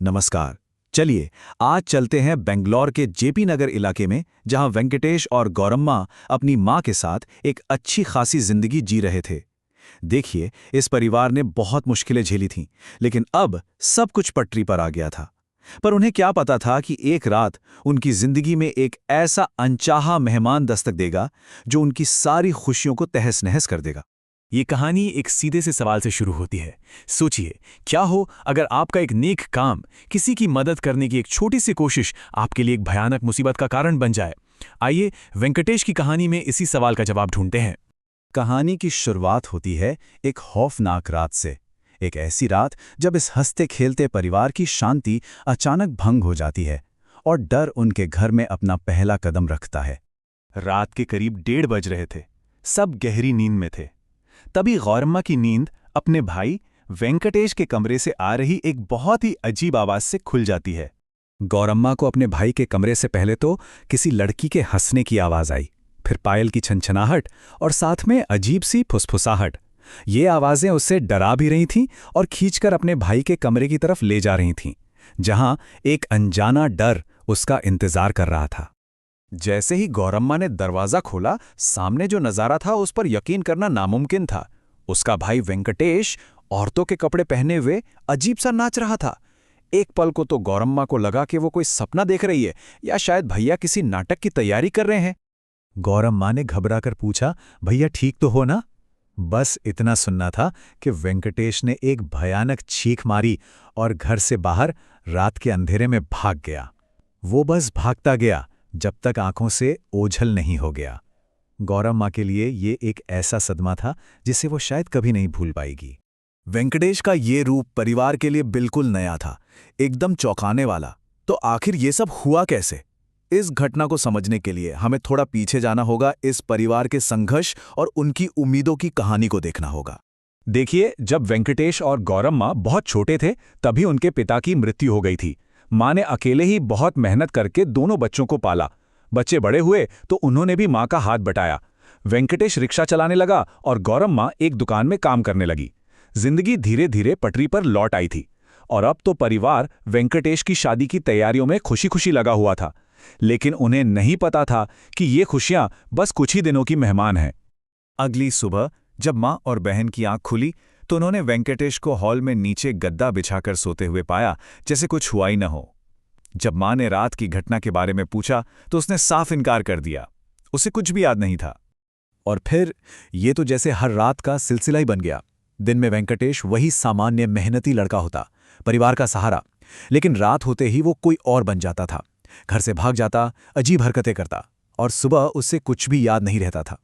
नमस्कार। चलिए आज चलते हैं बेंगलोर के जेपी नगर इलाके में, जहां वेंकटेश और गौरम्मा अपनी मां के साथ एक अच्छी खासी जिंदगी जी रहे थे। देखिए, इस परिवार ने बहुत मुश्किलें झेली थीं, लेकिन अब सब कुछ पटरी पर आ गया था। पर उन्हें क्या पता था कि एक रात उनकी जिंदगी में एक ऐसा अनचाहा मेहमान दस्तक देगा जो उनकी सारी खुशियों को तहस-नहस कर देगा। ये कहानी एक सीधे से सवाल से शुरू होती है। सोचिए, क्या हो अगर आपका एक नेक काम, किसी की मदद करने की एक छोटी सी कोशिश आपके लिए एक भयानक मुसीबत का कारण बन जाए। आइए वेंकटेश की कहानी में इसी सवाल का जवाब ढूंढते हैं। कहानी की शुरुआत होती है एक खौफनाक रात से। एक ऐसी रात जब इस हंसते खेलते परिवार की शांति अचानक भंग हो जाती है और डर उनके घर में अपना पहला कदम रखता है। रात के करीब 1:30 बज रहे थे। सब गहरी नींद में थे। तभी गौरम्मा की नींद अपने भाई वेंकटेश के कमरे से आ रही एक बहुत ही अजीब आवाज से खुल जाती है। गौरम्मा को अपने भाई के कमरे से पहले तो किसी लड़की के हंसने की आवाज आई, फिर पायल की छनछनाहट और साथ में अजीब सी फुसफुसाहट। ये आवाजें उसे डरा भी रही थीं और खींचकर अपने भाई के कमरे की तरफ ले जा रही थीं, जहां एक अनजाना डर उसका इंतजार कर रहा था। जैसे ही गौरम्मा ने दरवाजा खोला, सामने जो नजारा था उस पर यकीन करना नामुमकिन था। उसका भाई वेंकटेश औरतों के कपड़े पहने हुए अजीब सा नाच रहा था। एक पल को तो गौरम्मा को लगा कि वो कोई सपना देख रही है या शायद भैया किसी नाटक की तैयारी कर रहे हैं। गौरम्मा ने घबराकर पूछा, भैया ठीक तो हो ना? बस इतना सुनना था कि वेंकटेश ने एक भयानक चीख मारी और घर से बाहर रात के अंधेरे में भाग गया। वो बस भागता गया जब तक आंखों से ओझल नहीं हो गया। गौरम्मा के लिए ये एक ऐसा सदमा था जिसे वो शायद कभी नहीं भूल पाएगी। वेंकटेश का ये रूप परिवार के लिए बिल्कुल नया था, एकदम चौंकाने वाला। तो आखिर ये सब हुआ कैसे? इस घटना को समझने के लिए हमें थोड़ा पीछे जाना होगा, इस परिवार के संघर्ष और उनकी उम्मीदों की कहानी को देखना होगा। देखिए, जब वेंकटेश और गौरम्मा बहुत छोटे थे तभी उनके पिता की मृत्यु हो गई थी। मां ने अकेले ही बहुत मेहनत करके दोनों बच्चों को पाला। बच्चे बड़े हुए तो उन्होंने भी मां का हाथ बटाया। वेंकटेश रिक्शा चलाने लगा और गौरम्मा एक दुकान में काम करने लगी। जिंदगी धीरे धीरे पटरी पर लौट आई थी और अब तो परिवार वेंकटेश की शादी की तैयारियों में खुशी खुशी लगा हुआ था। लेकिन उन्हें नहीं पता था कि ये खुशियां बस कुछ ही दिनों की मेहमान हैं। अगली सुबह जब मां और बहन की आंख खुली तो उन्होंने वेंकटेश को हॉल में नीचे गद्दा बिछाकर सोते हुए पाया, जैसे कुछ हुआ ही न हो। जब मां ने रात की घटना के बारे में पूछा तो उसने साफ इनकार कर दिया। उसे कुछ भी याद नहीं था। और फिर ये तो जैसे हर रात का सिलसिला ही बन गया। दिन में वेंकटेश वही सामान्य मेहनती लड़का होता, परिवार का सहारा। लेकिन रात होते ही वो कोई और बन जाता था। घर से भाग जाता, अजीब हरकतें करता और सुबह उससे कुछ भी याद नहीं रहता था।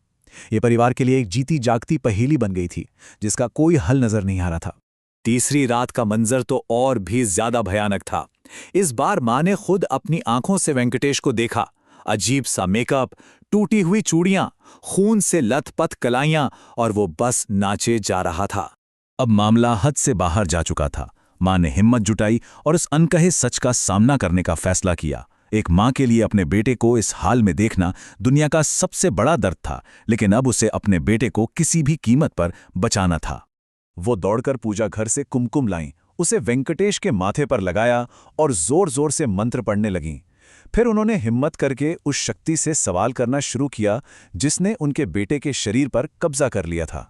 ये परिवार के लिए एक जीती जागती पहेली बन गई थी, जिसका कोई हल नजर नहीं आ रहा था। तीसरी रात का मंजर तो और भी ज्यादा भयानक था। इस बार मां ने खुद अपनी आंखों से वेंकटेश को देखा। अजीब सा मेकअप, टूटी हुई चूड़ियां, खून से लथपथ कलाइयां, और वो बस नाचे जा रहा था। अब मामला हद से बाहर जा चुका था। मां ने हिम्मत जुटाई और उस अनकहे सच का सामना करने का फैसला किया। एक मां के लिए अपने बेटे को इस हाल में देखना दुनिया का सबसे बड़ा दर्द था, लेकिन अब उसे अपने बेटे को किसी भी कीमत पर बचाना था। वो दौड़कर पूजा घर से कुमकुम लाईं, उसे वेंकटेश के माथे पर लगाया और जोर जोर से मंत्र पढ़ने लगीं। फिर उन्होंने हिम्मत करके उस शक्ति से सवाल करना शुरू किया जिसने उनके बेटे के शरीर पर कब्जा कर लिया था।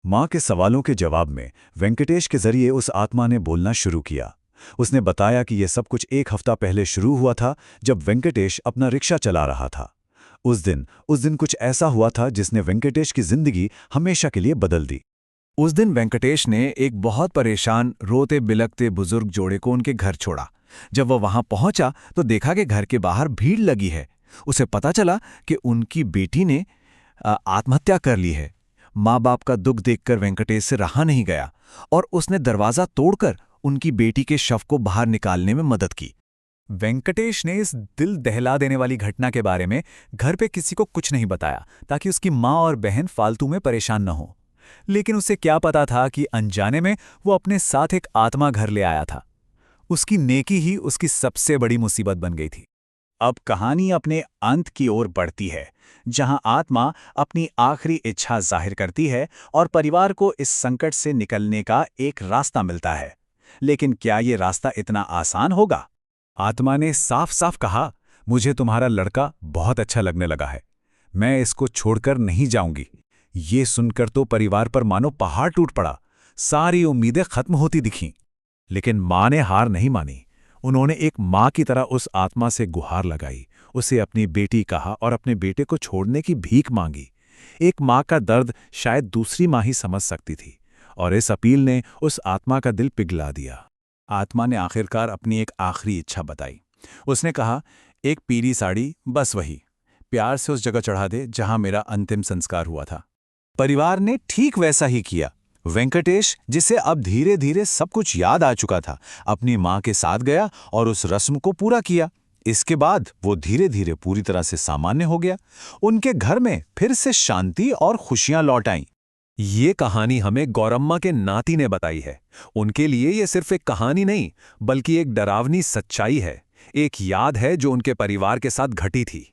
मां के सवालों के जवाब में वेंकटेश के जरिए उस आत्मा ने बोलना शुरू किया। उसने बताया कि यह सब कुछ एक हफ्ता पहले शुरू हुआ था, जब वेंकटेश अपना रिक्शा चला रहा था। उस दिन कुछ ऐसा हुआ था जिसने वेंकटेश की जिंदगी हमेशा के लिए बदल दी। उस दिन वेंकटेश ने एक बहुत परेशान, रोते बिलखते बुजुर्ग जोड़े को उनके घर छोड़ा। जब वह वहां पहुंचा तो देखा कि घर के बाहर भीड़ लगी है। उसे पता चला कि उनकी बेटी ने आत्महत्या कर ली है। माँ बाप का दुख देखकर वेंकटेश से रहा नहीं गया और उसने दरवाजा तोड़कर उनकी बेटी के शव को बाहर निकालने में मदद की। वेंकटेश ने इस दिल दहला देने वाली घटना के बारे में घर पे किसी को कुछ नहीं बताया, ताकि उसकी माँ और बहन फालतू में परेशान न हो। लेकिन उसे क्या पता था कि अनजाने में वो अपने साथ एक आत्मा घर ले आया था। उसकी नेकी ही उसकी सबसे बड़ी मुसीबत बन गई थी। अब कहानी अपने अंत की ओर बढ़ती है, जहां आत्मा अपनी आखिरी इच्छा जाहिर करती है और परिवार को इस संकट से निकलने का एक रास्ता मिलता है। लेकिन क्या ये रास्ता इतना आसान होगा? आत्मा ने साफ साफ कहा, मुझे तुम्हारा लड़का बहुत अच्छा लगने लगा है। मैं इसको छोड़कर नहीं जाऊंगी। ये सुनकर तो परिवार पर मानो पहाड़ टूट पड़ा। सारी उम्मीदें खत्म होती दिखीं। लेकिन माँ ने हार नहीं मानी। उन्होंने एक माँ की तरह उस आत्मा से गुहार लगाई, उसे अपनी बेटी कहा और अपने बेटे को छोड़ने की भीख मांगी। एक माँ का दर्द शायद दूसरी माँ ही समझ सकती थी, और इस अपील ने उस आत्मा का दिल पिघला दिया। आत्मा ने आखिरकार अपनी एक आखिरी इच्छा बताई। उसने कहा, एक पीली साड़ी, बस वही, प्यार से उस जगह चढ़ा दे जहां मेरा अंतिम संस्कार हुआ था। परिवार ने ठीक वैसा ही किया। वेंकटेश, जिसे अब धीरे धीरे सब कुछ याद आ चुका था, अपनी मां के साथ गया और उस रस्म को पूरा किया। इसके बाद वो धीरे धीरे पूरी तरह से सामान्य हो गया। उनके घर में फिर से शांति और खुशियां लौट आईं। ये कहानी हमें गौरम्मा के नाती ने बताई है। उनके लिए ये सिर्फ एक कहानी नहीं, बल्कि एक डरावनी सच्चाई है, एक याद है जो उनके परिवार के साथ घटी थी।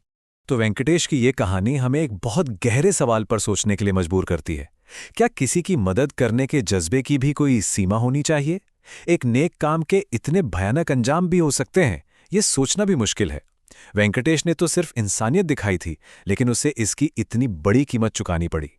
तो वेंकटेश की ये कहानी हमें एक बहुत गहरे सवाल पर सोचने के लिए मजबूर करती है। क्या किसी की मदद करने के जज्बे की भी कोई सीमा होनी चाहिए? एक नेक काम के इतने भयानक अंजाम भी हो सकते हैं, ये सोचना भी मुश्किल है। वेंकटेश ने तो सिर्फ इंसानियत दिखाई थी, लेकिन उसे इसकी इतनी बड़ी कीमत चुकानी पड़ी।